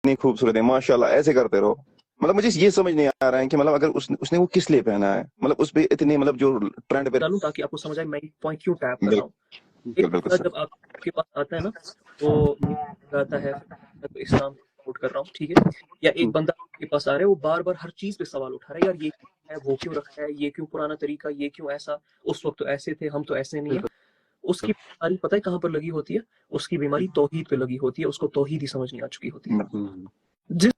کتنی خوبصورت ہے ماشاءاللہ، ایسے کرتے رہو. مطلب مجھے یہ سمجھ نہیں آ رہا ہے کہ مطلب اگر اس نے وہ کس لیے پہنا ہے، مطلب اس پہ اتنی مطلب جو ٹرینڈ پہ. ڈالوں تاکہ آپ کو سمجھ آئے میں پوائنٹ کیوں ٹیپ کر رہا ہوں. بالکل ایک بالکل بندہ سر. جب آپ کے پاس آتا ہے نا وہ آتا ہے تو اسلام سپورٹ کر رہا ہوں ٹھیک ہے، یا ایک بندہ آپ کے پاس آ رہا ہے وہ بار بار ہر چیز پہ سوال اٹھا رہا ہے، یار یہ کیوں ہے، وہ کیوں رکھا ہے، یہ کیوں پرانا طریقہ، یہ کیوں ایسا، اس وقت تو ایسے تھے، ہم تو ایسے نہیں ہیں. اس کی بیماری پتہ ہے کہاں پر لگی ہوتی ہے؟ اس کی بیماری توحید پہ لگی ہوتی ہے، اس کو توحید ہی سمجھ نہیں آ چکی ہوتی ہے. جس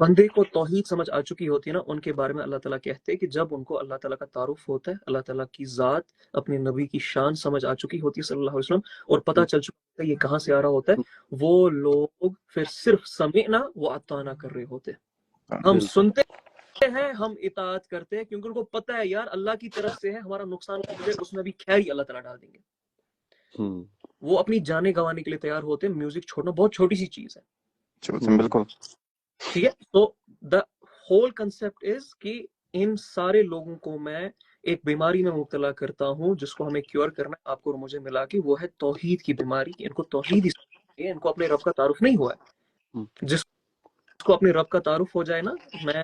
بندے کو توحید سمجھ آ چکی ہوتی ہے نا، ان کے بارے میں اللہ تعالیٰ کہتے ہیں کہ جب ان کو اللہ تعالیٰ کا تعارف ہوتا ہے، اللہ تعالیٰ کی ذات، اپنے نبی کی شان سمجھ آ چکی ہوتی ہے صلی اللہ علیہ وسلم، اور پتہ چل چکا ہوتا ہے یہ کہاں سے آ رہا ہوتا ہے، وہ لوگ پھر صرف سمعنا و اطعنا کر رہے ہوتے ہیں. ہم سنتے ہیں، ہم اطاعت کرتے ہیں، کیونکہ ان کو پتہ ہے یار اللہ کی طرف سے ہے، ہمارا نقصان ہو جائے اس میں بھی خیر ہی اللہ تعالیٰ ڈال دیں گے. وہ اپنی جانیں گنوانے کے لیے تیار ہوتے ہیں. میوزک چھوڑنا بہت چھوٹی سی چیز ہے، بالکل ٹھیک ہے. تو دا ہول کنسپٹ از کہ ان سارے لوگوں کو میں ایک بیماری میں مبتلا کرتا ہوں جس کو ہمیں کیور کرنا ہے. آپ کو اور مجھے ملا کے وہ ہے توحید کی بیماری. ان کو توحید ہی سمجھے، ان کو اپنے رب کا تعارف نہیں ہوا ہے. جس کو اپنے رب کا تعارف ہو جائے نا، میں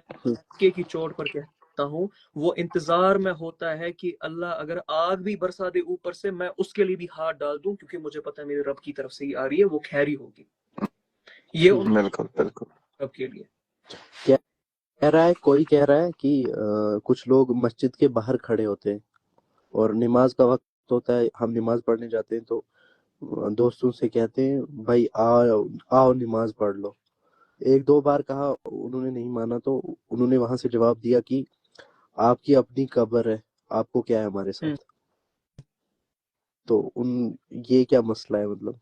کی چوٹ پر کہتا ہوں، وہ انتظار میں ہوتا ہے کہ اللہ اگر آگ بھی برسا دے اوپر سے، میں اس کے لیے بھی ہاتھ ڈال دوں، کیونکہ مجھے پتا ہے میرے رب کی طرف سے ہی آ رہی ہے، وہ خیری ہوگی. یہ ان بالکل بالکل رب کے لیے کہہ رہا ہے، کوئی کہہ رہا ہے کہ کچھ لوگ مسجد کے باہر کھڑے ہوتے ہیں اور نماز کا وقت ہوتا ہے، ہم نماز پڑھنے جاتے ہیں تو دوستوں سے کہتے ہیں بھائی آؤ نماز پڑھ لو. ایک دو بار کہا، انہوں نے نہیں مانا، تو انہوں نے وہاں سے جواب دیا کہ آپ کی اپنی قبر ہے، آپ کو کیا ہے ہمارے ساتھ. تو یہ کیا مسئلہ ہے؟ مطلب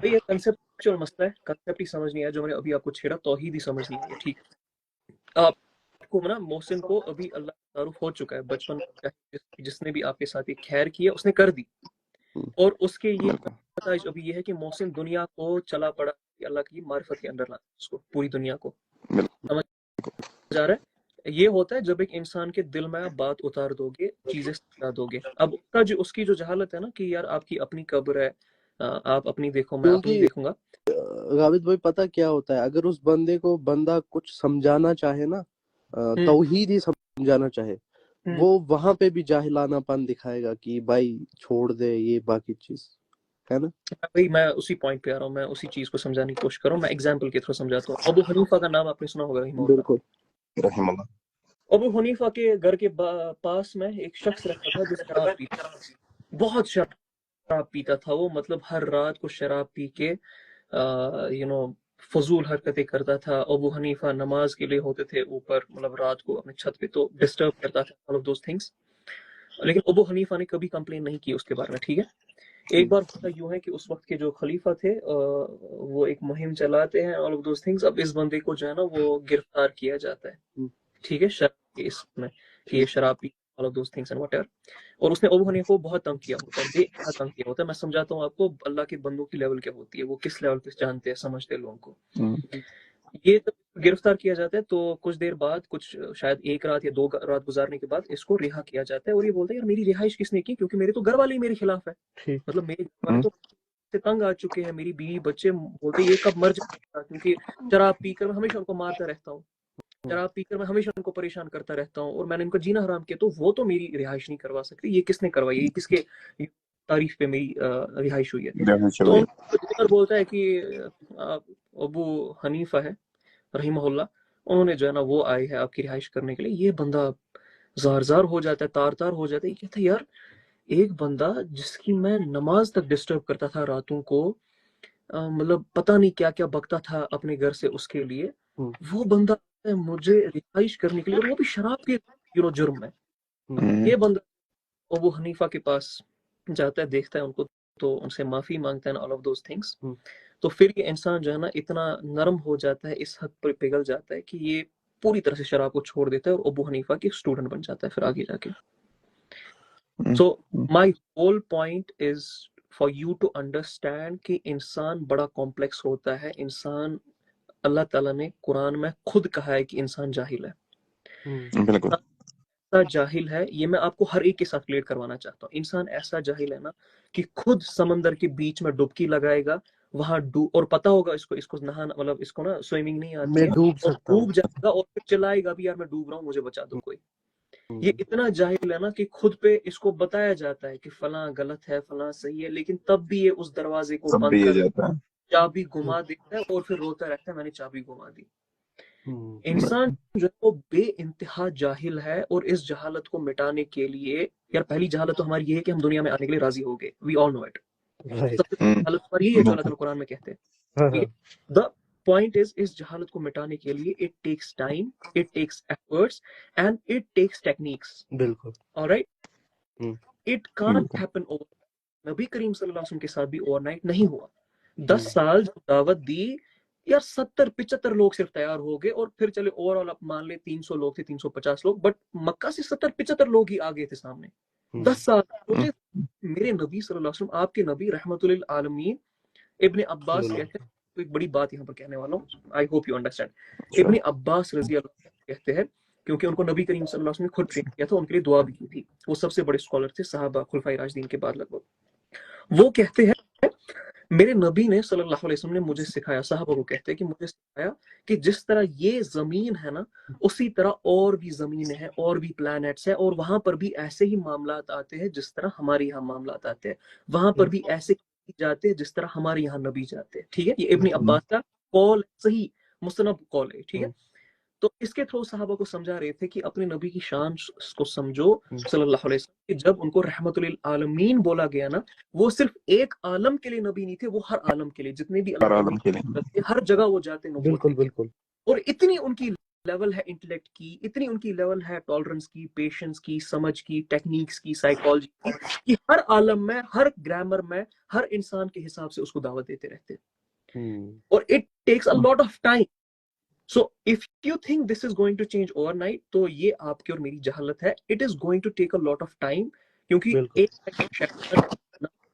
یہ کنسپچوئل مسئلہ ہے، کنسپٹ ہی سمجھ نہیں آیا جو میں نے ابھی آپ کو چھیڑا، توحید ہی سمجھ نہیں آئی. ٹھیک، آپ کو نا محسن کو ابھی اللہ کا تعارف ہو چکا ہے بچپن میں، جس نے بھی آپ کے ساتھ یہ خیر کی ہے اس نے کر دی، اور اس کے یہ نتائج ابھی یہ ہے کہ محسن دنیا کو چلا پڑا کہ اللہ کی معرفت کے اندر لانا اس کو، پوری دنیا کو. سمجھ آ رہا ہے؟ یہ ہوتا ہے جب ایک انسان کے دل میں آپ بات اتار دو گے، چیزیں سمجھا دو گے. اب اس کی جو جہالت ہے نا کہ یار آپ کی اپنی قبر ہے، آپ اپنی دیکھو میں اپنی دیکھوں گا. غابت بھائی پتہ کیا ہوتا ہے، اگر اس بندے کو بندہ کچھ سمجھانا چاہے نا، توحید ہی سمجھانا چاہے، وہ وہاں پہ بھی جاہلانہ پن دکھائے گا کہ بھائی چھوڑ دے یہ باقی چیز ہے نا. بھائی میں اسی پوائنٹ پہ آ رہا ہوں، میں اسی چیز کو سمجھانے کی کوشش کر رہا ہوں. میں ایگزامپل کے تھرو سمجھاتا ہوں. ابو حنیفہ کا نام آپ نے سنا ہوگا، رحمہ اللہ. بالکل رحم اللہ. ابو حنیفہ کے گھر کے پاس میں ایک شخص رہتا تھا جو شراب پیتا تھا، بہت شراب پیتا تھا وہ، مطلب ہر رات کو شراب پی کے فضول حرکتیں کرتا تھا. ابو حنیفہ نماز کے لیے ہوتے تھے اوپر، مطلب رات کو اپنے چھت پہ، تو ڈسٹرب کرتا تھا all of those things. لیکن ابو حنیفہ نے کبھی کمپلین نہیں کی اس کے بارے میں. ٹھیک ہے، ایک بار ہوتا یوں ہے کہ اس وقت کے جو خلیفہ تھے وہ ایک مہم چلاتے ہیں all of those things. اب اس بندے کو جو ہے نا وہ گرفتار کیا جاتا ہے، ٹھیک ہے، شراب کے اس میں کہ یہ شراب پی all of those things and whatever. اور اس نے ابو حنیفہ کو بہت تنگ کیا ہوتا ہے، بے انتہا تنگ کیا ہوتا ہے. میں سمجھاتا ہوں آپ کو اللہ کے بندوں کی لیول کیا ہوتی ہے، وہ کس لیول پہ جانتے ہیں، سمجھتے ہیں لوگوں کو. یہ جب گرفتار کیا جاتا ہے تو کچھ دیر بعد، کچھ شاید ایک رات یا 2 رات گزارنے کے بعد اس کو رہا کیا جاتا ہے. اور یہ بولتا ہے یار میری رہائش کس نے کی، کیونکہ میرے تو گھر والے ہی میرے خلاف ہے، مطلب میرے گھر والے تو سے تنگ آ چکے ہیں، میری بیوی بچے بولتے یہ کب مر جائے گا، کیونکہ شراب پی کر میں ہمیشہ ان کو مارتا رہتا ہوں، شراب پی کر میں ہمیشہ ان کو پریشان کرتا رہتا ہوں، اور میں نے ان کا جینا حرام کیا، تو وہ تو میری رہائش نہیں کروا سکتی. یہ کس نے کروائی، یہ کس کے تعریف پہ میری رہائش ہوئی ہے. تو ان کو بولتا ہے کہ ابو حنیفہ ہے رحمہ اللہ، انہوں نے جو ہے نا وہ آئے ہیں آپ کی رہائش کرنے کے لیے. یہ بندہ زار زار ہو جاتا ہے، تار تار ہو جاتا ہے. یہ کہتا ہے یار ایک بندہ جس کی میں نماز تک ڈسٹرب کرتا تھا راتوں کو، مطلب پتہ نہیں کیا کیا بکتا تھا اپنے گھر سے اس کے لیے، وہ بندہ مجھے رہائش کرنے کے لیے، اور وہ بھی شراب کے جرم میں. یہ بندہ ابو حنیفہ کے پاس جاتا ہے، دیکھتا ہے ان کو، تو ان سے معافی مانگتا ہے all of those things. تو پھر یہ انسان جو ہے نا اتنا نرم ہو جاتا ہے، اس حد پر پگھل جاتا ہے کہ یہ پوری طرح سے شراب کو چھوڑ دیتا ہے اور ابو حنیفہ کی اسٹوڈنٹ بن جاتا ہے پھر آگے جا کے. So my whole point is for you to understand کہ انسان بڑا کمپلیکس ہوتا ہے. انسان، اللہ تعالیٰ نے قرآن میں خود کہا ہے کہ انسان جاہل ہے. بالکل ایسا جاہل ہے، یہ میں آپ کو ہر ایک کے ساتھ کلیئر کروانا چاہتا ہوں. انسان ایسا جاہل ہے نا کہ خود سمندر کے بیچ میں ڈبکی لگائے گا، وہاں اور پتا ہوگا اس کو نہانا مطلب اس کو نا سوئمنگ نہیں آتی میں ہے ڈوب اور سکتا ہوں. ڈوب جائے گا اور پھر چلائے گا بھی یار میں ڈوب رہا ہوں مجھے بچا دو کوئی. یہ اتنا جاہل ہے نا کہ خود پہ اس کو بتایا جاتا ہے کہ فلاں غلط ہے فلاں صحیح ہے لیکن تب بھی یہ اس دروازے کو سب بند بھی یہ کر جاتا ہے. چابی گما دیتا ہے اور پھر روتا رہتا ہے میں نے چابی گما دی. ہوں. انسان جو ہے وہ بے انتہا جاہل ہے اور اس جہالت کو مٹانے کے لیے یار پہلی جہالت تو ہماری یہ ہے کہ ہم دنیا میں آنے کے لیے راضی ہو گئے. وی آل نو اٹ. رائٹ. سب سے بڑی جہالت ہماری یہی ہے جو اللہ تعالیٰ قرآن میں کہتے ہیں. ہاں ٹھیک ہے. دا پوائنٹ از اس جہالت کو مٹانے کے لیے it takes time, it takes efforts and it takes techniques. بالکل. آلرائٹ. ہوں. It can't happen over. نبی کریم صلی اللہ علیہ وسلم کے ساتھ بھی اوور نائٹ نہیں ہوا. 10 سال جب دعوت دی یار 70-75 لوگ صرف تیار ہو گئے اور پھر چلے اوور آل آپ مان لے 300 لوگ تھے 350 لوگ بٹ مکہ سے 70-75 لوگ ہی آگے تھے سامنے. 10 سال سوچے میرے نبی صلی اللہ علیہ وسلم آپ کے نبی رحمت للعالمین. ابن عباس کہتے ہیں ایک بڑی بات یہاں پر کہنے والا ہوں, آئی ہوپ یو انڈرسٹینڈ. ابن عباس رضی اللہ عنہ کہتے ہیں کیونکہ ان کو نبی کریم صلی اللہ علیہ وسلم نے خود ٹرین کیا تھا, ان کے لیے دعا بھی کی تھی. وہ سب سے بڑے اسکالر تھے صحابہ خلفائے راشدین کے بعد لگ بھگ. وہ کہتے ہیں میرے نبی نے صلی اللہ علیہ وسلم نے مجھے سکھایا, صحابہ کو کہتے ہیں کہ مجھے سکھایا کہ جس طرح یہ زمین ہے نا اسی طرح اور بھی زمین ہے اور بھی پلانٹس ہے اور وہاں پر بھی ایسے ہی معاملات آتے ہیں جس طرح ہمارے یہاں معاملات آتے ہیں. وہاں پر بھی ایسے جاتے ہیں جس طرح ہمارے یہاں نبی جاتے ہیں. ٹھیک ہے. یہ ابن عباس کا قول صحیح مستند قول ہے. ٹھیک ہے. تو اس کے تھرو صحابہ کو سمجھا رہے تھے کہ اپنے نبی کی شان کو سمجھو صلی اللہ علیہ وسلم کہ جب ان کو رحمت للعالمین بولا گیا نا وہ صرف ایک عالم کے لیے نبی نہیں تھے, وہ ہر عالم کے لیے جتنے بھی اللہ عالم کے کے لیے. نبی ہر جگہ وہ جاتے نبوت بالکل لے کے. بالکل. اور اتنی ان کی لیول ہے انٹلیکٹ کی, اتنی ان کی لیول ہے ٹالرنس کی, پیشنس کی, سمجھ کی, ٹیکنیکس کی, سائیکالوجی کی کہ ہر عالم میں ہر گرامر میں ہر انسان کے حساب سے اس کو دعوت دیتے رہتے. اور it takes a lot of time. So if you think this is going to change overnight تو یہ آپ کی اور میری جہالت ہے. It is going to take a lot of time کیونکہ ایک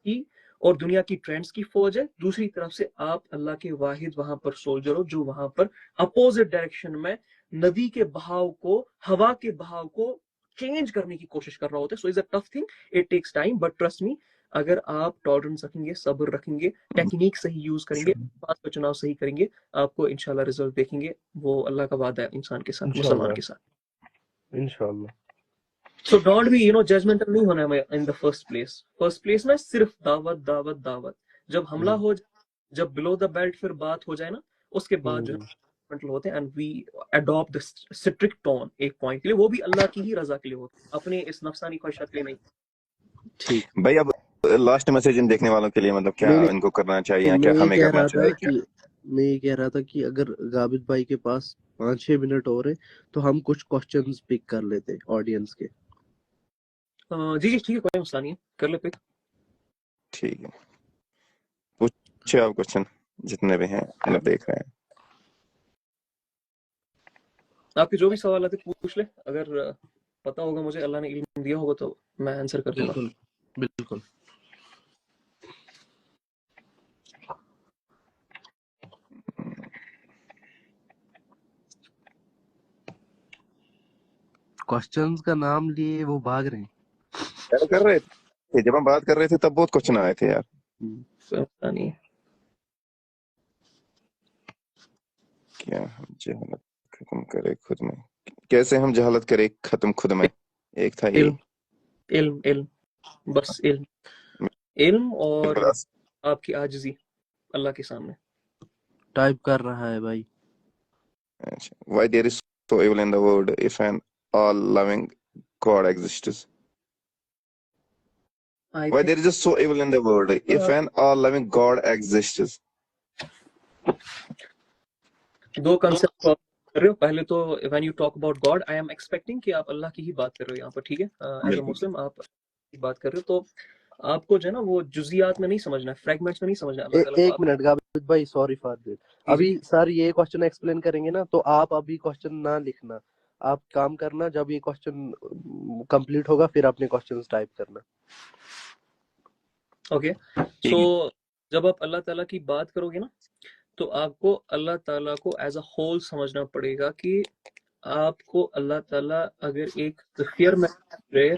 کی اور دنیا کی ٹرینڈز کی فوج ہے, دوسری طرف سے آپ اللہ کے واحد وہاں پر سولجر ہو جو وہاں پر اپوزٹ ڈائریکشن میں ندی کے بہاؤ کو ہوا کے بہاؤ کو چینج کرنے کی کوشش کر رہا ہوتا ہے. So it's a tough thing, it takes time but trust me اگر آپ ٹالرنس رکھیں گے, صبر رکھیں گے, ٹیکنیک صحیح یوز کریں گے, بات کا چناؤ صحیح کریں گے, آپ کو انشاءاللہ رزلٹ دیکھیں گے. وہ اللہ کا وعدہ ہے انسان کے ساتھ, مسلمان کے ساتھ. انشاءاللہ. سو ڈونٹ بی ججمنٹل نہیں ہونا ہے ان دا فرسٹ پلیس میں صرف دعوت دعوت دعوت. جب حملہ ہو جائے, جب بلو دا بیلٹ پھر بات ہو جائے نا اس کے بعد جو ہے ہوتے ہیں and we adapt the strict tone ایک پوائنٹ کے لیے, وہ بھی اللہ کی ہی رضا کے لیے ہوتے ہیں, اپنے اس نفسانی خواہشات کے لیے نہیں. ٹھیک بھائی اب لاسٹ میسج ان دیکھنے والوں کے لیے مطلب کیا ان کو کرنا چاہیے, کیا ہمیں کرنا چاہیے؟ میں یہ کہہ رہا تھا کہ اگر غابت بھائی کے پاس 5-6 منٹ اور ہے تو ہم کچھ کوسچنز پک کر لیتے آڈینس کے. جی جی ٹھیک ہے, کوئی مسئلہ نہیں ہے, کر لے پک. ٹھیک ہے, پوچھے آپ کوشچن جتنے بھی ہیں مطلب دیکھ رہے ہیں. آپ کے جو بھی سوالات ہیں پوچھ لے, اگر پتا ہوگا مجھے اللہ نے علم دیا ہوگا تو میں آنسر کر دوں گا. بالکل. کوسچنز کا نام لیے وہ بھاگ رہے ہیں. کر رہے تھے جب ہم بات کر رہے تھے تب بہت کوشچن آئے تھے یار. پتا نہیں کیا ہم جہالت ختم کرے خود میں, کیسے ہم جہالت کرے ختم خود میں. ایک تھا یہ علم بس علم اور آپ کی عاجزی اللہ کے سامنے. ٹائپ کر رہا ہے بھائی. Why there is so evil in the world if an all-loving God exists? Why there is just so evil in the world if an all-loving God exists? دو کنسپٹ کر رہے ہو. پہلے تو when you talk about God I am expecting کہ آپ اللہ کی ہی بات کر رہے ہو یہاں پر. ٹھیک ہے, ایز اے مسلم آپ بات کر رہے ہو تو آپ کو جو ہے نا وہ جزیات میں نہیں سمجھنا ہے, فریگمنٹس میں نہیں سمجھنا ہے. ایک منٹ غابت بھائی, سوری فار دیٹ. ابھی سر یہ کوسچن ایکسپلین کریں گے نا تو آپ ابھی کوسچن نہ لکھنا, آپ کام کرنا, جب یہ کوسچن کمپلیٹ ہوگا پھر اپنے کوسچنز ٹائپ کرنا. اوکے. سو جب آپ اللہ تعالیٰ کی بات کرو گے نا تو آپ کو اللہ تعالیٰ کو ایز اے ہول سمجھنا پڑے گا کہ آپ کو اللہ تعالیٰ اگر ایک سفیر میں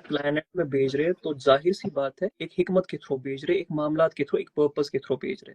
پلانٹ میں بھیج رہے تو ظاہر سی بات ہے ایک حکمت کے تھرو بھیج رہے, ایک معاملات کے تھرو, ایک پرپس کے تھرو بھیج رہے.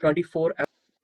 24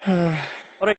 Alright.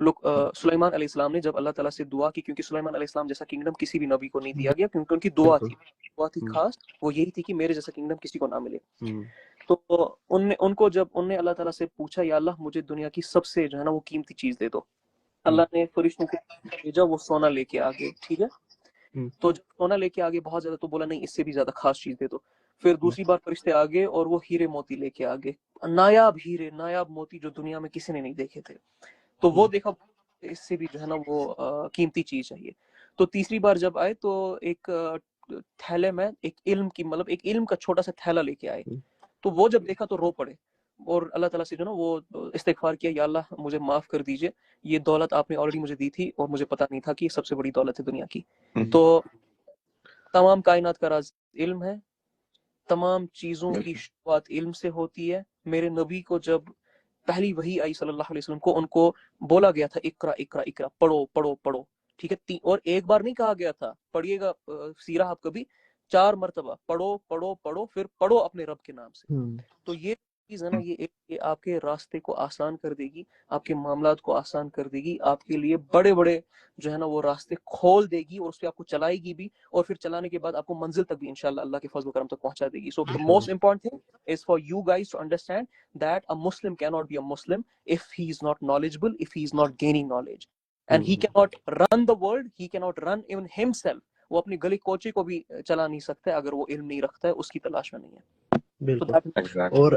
لوگ سلیمان علیہ السلام نے جب اللہ تعالیٰ سے دعا کی, کیونکہ سلیمان علیہ السلام جیسا کنگڈم کسی بھی نبی کو نہیں دیا گیا, کیونکہ ان کی دعا تھی خاص, وہ یہی تھی کہ میرے جیسا کنگڈم کسی کو نہ ملے. تو ان کو جب ان نے اللہ تعالیٰ سے پوچھا یا اللہ مجھے دنیا کی سب سے جو ہے نا وہ قیمتی چیز دے دو, اللہ نے فرشتوں کو بھیجا, وہ سونا لے کے آگے, ٹھیک ہے. تو جب سونا لے کے آگے بہت زیادہ, تو بولا نہیں اس سے بھی زیادہ خاص چیز دے دو. پھر دوسری بار فرشتے آگے اور وہ ہیرے موتی لے کے آگے, نایاب ہیرے نایاب موتی جو دنیا میں کسی نے نہیں دیکھے تھے. تو وہ دیکھا اس سے بھی جو ہے نا وہ قیمتی چیز چاہیے. تو تیسری بار جب آئے تو ایک تھیلے میں ایک علم کی مطلب ایک علم کا چھوٹا سا تھیلا لے کے آئے. تو وہ جب دیکھا تو رو پڑے اور اللہ تعالیٰ سے جو نا وہ استغفار کیا, یا اللہ مجھے معاف کر دیجئے, یہ دولت آپ نے آلریڈی مجھے دی تھی اور مجھے پتا نہیں تھا کہ یہ سب سے بڑی دولت ہے دنیا کی. تو تمام کائنات کا راز علم ہے, تمام چیزوں کی شروعات علم سے ہوتی ہے. میرے نبی کو جب پہلی وحی آئی صلی اللہ علیہ وسلم کو, ان کو بولا گیا تھا اقرا اقرا اقرا, پڑھو پڑھو پڑھو, ٹھیک ہے. اور ایک بار نہیں کہا گیا تھا, پڑھیے گا سیرہ آپ کبھی, 4 مرتبہ پڑھو پڑھو پڑھو, پھر پڑھو اپنے رب کے نام سے. تو یہ چیز ہے نا یہ آپ کے راستے کو آسان کر دے گی, آپ کے معاملات کو آسان کر دے گی, آپ کے لیے بڑے بڑے جو ہے نا وہ راستے کھول دے گی, اور اس پہ آپ کو چلائے گی بھی, اور پھر چلانے کے بعد آپ کو منزل تک بھی انشاءاللہ اللہ کے فضل و کرم تک پہنچا دے گی. سو the most important thing is for you guys to understand that a Muslim cannot be a Muslim if he is not knowledgeable, if he is not gaining knowledge, and he cannot run the world, he cannot run even himself. وہ اپنی گلی کوچے کو بھی چلا نہیں سکتا اگر وہ علم نہیں رکھتا ہے, اس کی تلاش میں نہیں ہے. بالکل. اور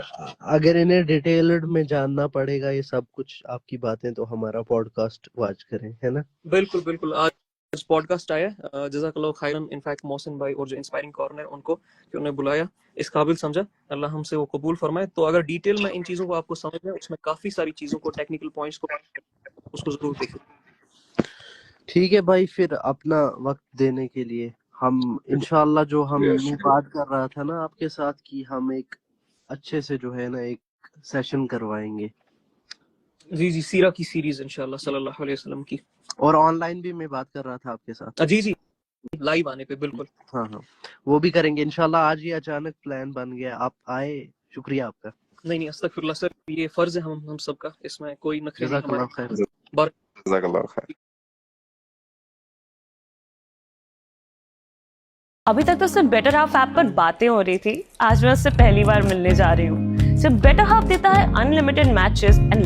اگر انہیں ڈیٹیلڈ میں جاننا پڑے گا یہ سب کچھ آپ کی باتیں, تو ہمارا پوڈ کاسٹ واچ کریں, ہے نا. بالکل بالکل. آج پوڈ کاسٹ آیا, جزاک اللہ خیرن. انفیکٹ محسن بھائی اور جو انسپائرنگ کارنر ان کو کہ انہیں بلایا, اس قابل سمجھا, اللہ ہم سے وہ قبول فرمائے. تو اگر ڈیٹیل میں ان چیزوں کو آپ کو سمجھ میں, اس میں کافی ساری چیزوں کو, ٹیکنیکل پوائنٹس کو, اس کو ضرور دیکھیں. ٹھیک ہے بھائی, پھر اپنا وقت دینے کے لیے ہم انشاءاللہ جو ہم بات کر رہا تھا نا آپ کے ساتھ, کہ ہم ایک اچھے سے جو ہے نا ایک سیشن کروائیں گے. جی جی, سیرہ کی سیریز انشاءاللہ صلی اللہ علیہ وسلم کی. اور آن لائن بھی میں بات کر رہا تھا آپ کے ساتھ. جی جی, لائیو آنے پہ بالکل. ہاں وہ بھی کریں گے انشاءاللہ. آج یہ اچانک پلان بن گیا, آپ آئے, شکریہ آپ کا. نہیں استغفر اللہ سر, یہ فرض ہے ہم سب کا, اس میں کوئی نخرے نہیں. جزاک اللہ خیر. جزاک اللہ خیر. ابھی تک تو صرف بیٹر ہاف ایپ پر باتیں ہو رہی تھی, آج میں اس سے پہلی بار ملنے جا رہی ہوں. صرف بیٹر ہاف دیتا ہے انلمیٹڈ میچز اینڈ